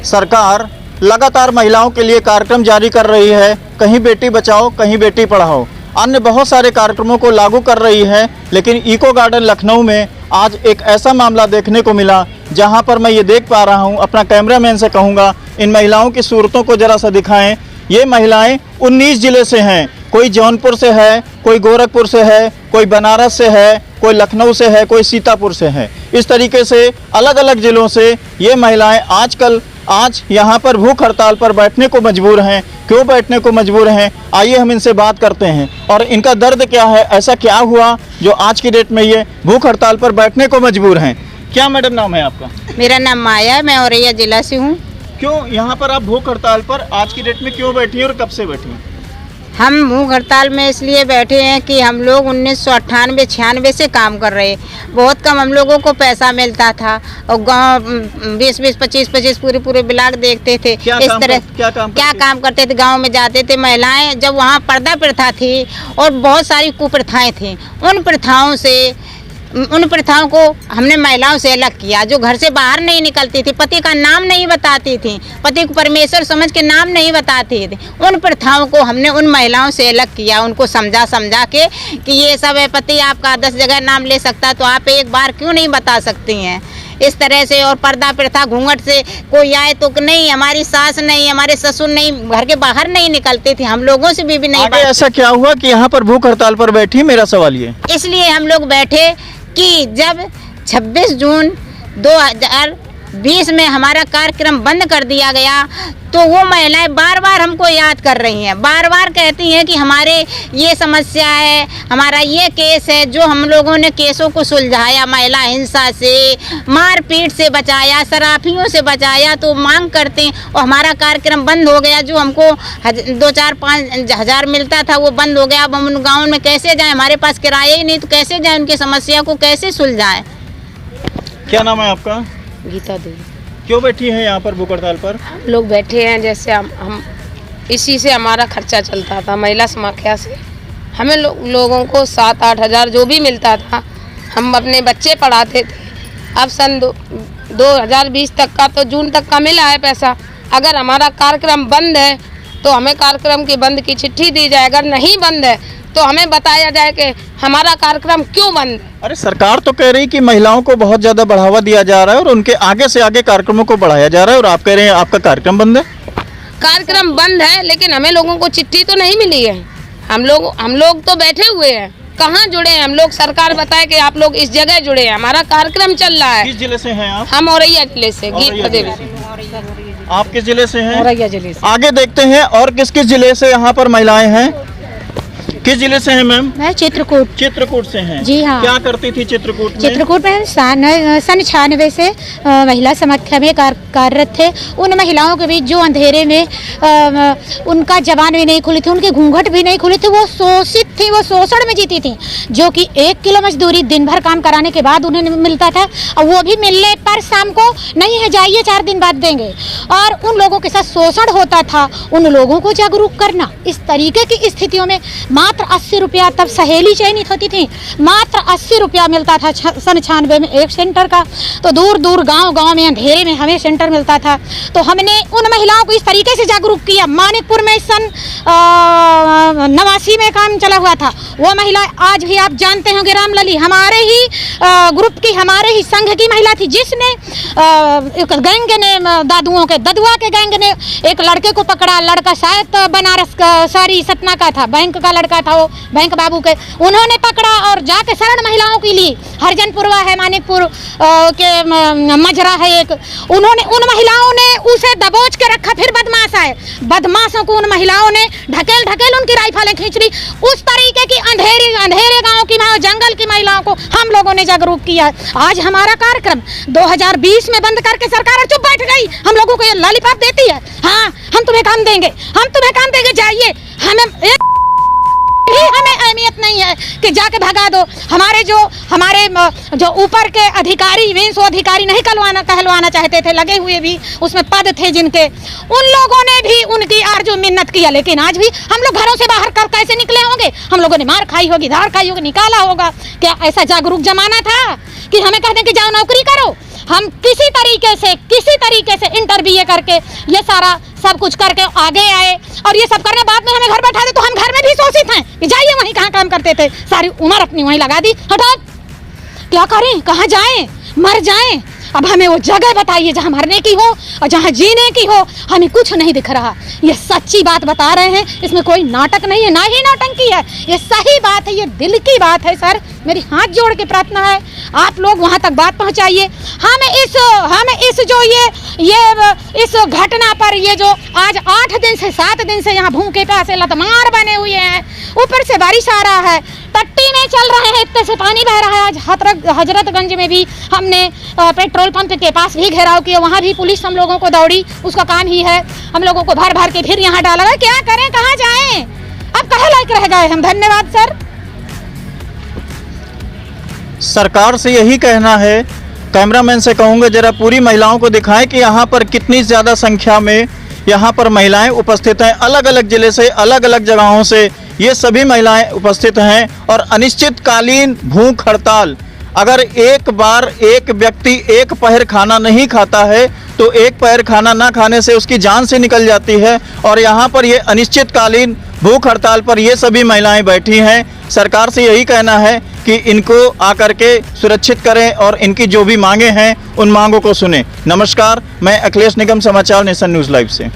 सरकार लगातार महिलाओं के लिए कार्यक्रम जारी कर रही है। कहीं बेटी बचाओ, कहीं बेटी पढ़ाओ, अन्य बहुत सारे कार्यक्रमों को लागू कर रही है। लेकिन इको गार्डन लखनऊ में आज एक ऐसा मामला देखने को मिला जहां पर मैं ये देख पा रहा हूं। अपना कैमरामैन से कहूंगा इन महिलाओं की सूरतों को ज़रा सा दिखाएं। ये महिलाएं 19 ज़िले से हैं, कोई जौनपुर से है, कोई गोरखपुर से है, कोई बनारस से है, कोई लखनऊ से है, कोई सीतापुर से है। इस तरीके से अलग अलग ज़िलों से ये महिलाएं आज यहाँ पर भूख हड़ताल पर बैठने को मजबूर हैं। क्यों बैठने को मजबूर हैं, आइए हम इनसे बात करते हैं और इनका दर्द क्या है, ऐसा क्या हुआ जो आज की डेट में ये भूख हड़ताल पर बैठने को मजबूर हैं। क्या मैडम नाम है आपका? मेरा नाम माया है, मैं औरैया जिला से हूँ। क्यों यहाँ पर आप भूख हड़ताल पर आज की डेट में क्यों बैठी हैं और कब से बैठी हैं? हम भूख हड़ताल में इसलिए बैठे हैं कि हम लोग 1998-96 से काम कर रहे हैं। बहुत कम हम लोगों को पैसा मिलता था और गांव 20-20, 25-25 पूरे ब्लॉक देखते थे। इस तरह क्या काम करते थे, गांव में जाते थे महिलाएं। जब वहां पर्दा प्रथा थी और बहुत सारी कुप्रथाएं थी, उन प्रथाओं को हमने महिलाओं से अलग किया। जो घर से बाहर नहीं निकलती थी, पति का नाम नहीं बताती थी, पति को परमेश्वर समझ के नाम नहीं बताती थी, उन प्रथाओं को हमने उन महिलाओं से अलग किया। उनको समझा के कि ये सब है, पति आपका 10 जगह नाम ले सकता तो आप एक बार क्यों नहीं बता सकती हैं, इस तरह से। और पर्दा प्रथा, घूंघट से कोई आए तो नहीं, हमारी सास नहीं, हमारे ससुर नहीं, घर के बाहर नहीं निकलते थे, हम लोगों से भी नहीं। ऐसा क्या हुआ कि यहाँ पर भूख हड़ताल पर बैठी? मेरा सवाल ये, इसलिए हम लोग बैठे कि जब 26 जून 2020 में हमारा कार्यक्रम बंद कर दिया गया तो वो महिलाएं बार बार हमको याद कर रही हैं, बार बार कहती हैं कि हमारे ये समस्या है, हमारा ये केस है। जो हम लोगों ने केसों को सुलझाया, महिला हिंसा से, मारपीट से बचाया, शराफियों से बचाया, तो मांग करते हैं और हमारा कार्यक्रम बंद हो गया। जो हमको 2-4-5 हज़ार मिलता था वो बंद हो गया। अब हम उन गाँव में कैसे जाएँ, हमारे पास किराया ही नहीं, तो कैसे जाएँ, उनकी समस्या को कैसे सुलझाएँ। क्या नाम है आपका? गीता देवी। क्यों बैठी हैं यहाँ पर भूख हड़ताल पर? हम लोग बैठे हैं, जैसे हम इसी से हमारा खर्चा चलता था, महिला समाख्या से। हमें लोगों को 7-8 हज़ार जो भी मिलता था, हम अपने बच्चे पढ़ाते थे। अब सन 2020 तक का तो जून तक का मिला है पैसा। अगर हमारा कार्यक्रम बंद है तो हमें कार्यक्रम की बंद की चिट्ठी दी जाए, अगर नहीं बंद है तो हमें बताया जाए कि हमारा कार्यक्रम क्यों बंद है। अरे सरकार तो कह रही कि महिलाओं को बहुत ज़्यादा बढ़ावा दिया जा रहा है और उनके आगे से आगे कार्यक्रमों को बढ़ाया जा रहा है, और आप कह रहे हैं आपका कार्यक्रम बंद है। कार्यक्रम बंद है लेकिन हमें लोगों को चिट्ठी तो नहीं मिली है। हम लोग तो बैठे हुए हैं, कहाँ जुड़े हैं हम लोग? सरकार बताए कि आप लोग इस जगह जुड़े हैं, हमारा कार्यक्रम चल रहा है। किस जिले से हैं आप? हम औरैया जिले से, गीता देवी। आप किस जिले से हैं? औरैया जिले से। आगे देखते हैं और किस किस जिले से यहाँ पर महिलाएं हैं। किस जिले से हैं मैम? मैं चित्रकूट से हैं। जी हाँ। क्या करती थी चित्रकूट में? चित्रकूट में सन 96 से महिला समाख्या में कार्यरत थे। उन महिलाओं के बीच जो अंधेरे में उनका जबान भी नहीं खुली थी, उनके घूंघट भी नहीं खुले थे, वो शोषित थी, वो शोषण में जीती थी। जो कि 1 किलो मजदूरी दिन भर काम कराने के बाद उन्हें मिलता था, और वो भी मिलने पर शाम को नहीं है, जाइए 4 दिन बाद देंगे। और उन लोगों के साथ शोषण होता था। उन लोगों को जागरूक करना, इस तरीके की स्थितियों में मात्र 80 रुपया, तब सहेली चयनित होती थी, मात्र 80 रुपया मिलता था सन 96 में एक सेंटर का। तो दूर दूर गांव में अंधेरे में हमें सेंटर मिलता था। तो हमने उन महिलाओं को इस तरीके से जागरूक किया। मानिकपुर में सन 89 में काम चला हुआ था। वो महिला आज भी आप जानते होंगे, रामलली, हमारे ही ग्रुप की, हमारे ही संघ की महिला थी, जिसने एक गैंग ने, ददुआ के गैंग ने एक लड़के को पकड़ा। लड़का शायद बनारस का, सॉरी सतना का था, बैंक का लड़का था, वो बैंक बाबू के। उन्होंने पकड़ा और जाके शरण महिलाओं के लिए, हरजनपुरवा है, मानिकपुर के मजरा है एक, उन्होंने उन महिलाओं ने उसे दबोच के रखा। फिर बदमाश आए, बदमाशों को उन महिलाओं ने ढकेल उनकी राइफलें खींच ली। उस तरीके की अंधेरे गांव की, जंगल की महिलाओं को हम लोगों ने जागरूक किया। आज हमारा कार्यक्रम 2020 में बंद करके सरकार चुप बैठ गई। हम लोगों को ये लॉलीपॉप देती है, हाँ हम तुम्हें काम देंगे, जाइए। हमें अहमियत नहीं है कि जाके भगा दो। हमारे जो ऊपर के अधिकारी, वो अधिकारी नहीं कहलवाना चाहते थे, लगे हुए भी उसमें पद थे जिनके, उन लोगों ने भी उनकी आरजू मिन्नत किया। लेकिन आज भी हम लोग घरों से बाहर कर कैसे निकले होंगे? हम लोगों ने मार खाई होगी, धार खाई होगी, निकाला होगा। क्या ऐसा जागरूक जमाना था कि हमें कह दें कि जाओ नौकरी करो? हम किसी तरीके से इंटरव्यू करके ये सारा सब कुछ करके आगे आए, और ये सब करने बाद में हमें घर बैठा दे तो हम घर में भी शोषित हैं कि जाइए वहीं कहाँ काम करते थे, सारी उम्र अपनी वहीं लगा दी, हटा क्या करें, कहाँ जाएं, मर जाएं। अब हमें वो जगह बताइए जहाँ मरने की हो और जहाँ जीने की हो, हमें कुछ नहीं दिख रहा। ये सच्ची बात बता रहे हैं, इसमें कोई नाटक नहीं है, ना ही नौटंकी है, ये सही बात है, ये दिल की बात है। सर मेरी हाथ जोड़ के प्रार्थना है, आप लोग वहाँ तक बात पहुँचाइए। हम इस जो ये इस घटना पर, ये जो आज 8 दिन से 7 दिन से यहाँ भूखे प्यासे लतमार बने हुए हैं, ऊपर से बारिश आ रहा है, टट्टी में चल रहे हैं, इतने से पानी बह रहा है। आज हजरतगंज में भी हमने पेट्रोल पंप के पास भी घेराव किया, वहाँ भी पुलिस हम लोगों को दौड़ी, उसका काम ही है हम लोगों को भर भर के फिर यहाँ डाला गया। क्या करें, कहाँ जाएं, अब कहाँ लायक रह गए हम। धन्यवाद सर। सरकार से यही कहना है, कैमरामैन से कहूँगा जरा पूरी महिलाओं को दिखाएं कि यहाँ पर कितनी ज़्यादा संख्या में यहाँ पर महिलाएं उपस्थित हैं। अलग अलग ज़िले से, अलग अलग जगहों से ये सभी महिलाएं उपस्थित हैं और अनिश्चितकालीन भूख हड़ताल। अगर एक बार एक व्यक्ति एक पहर खाना नहीं खाता है तो एक पहर खाना ना खाने से उसकी जान से निकल जाती है, और यहाँ पर ये अनिश्चितकालीन भूख हड़ताल पर ये सभी महिलाएं बैठी हैं। सरकार से यही कहना है कि इनको आकर के सुरक्षित करें और इनकी जो भी मांगे हैं उन मांगों को सुने। नमस्कार, मैं अखिलेश निगम, समाचार नेशन न्यूज़ लाइव से।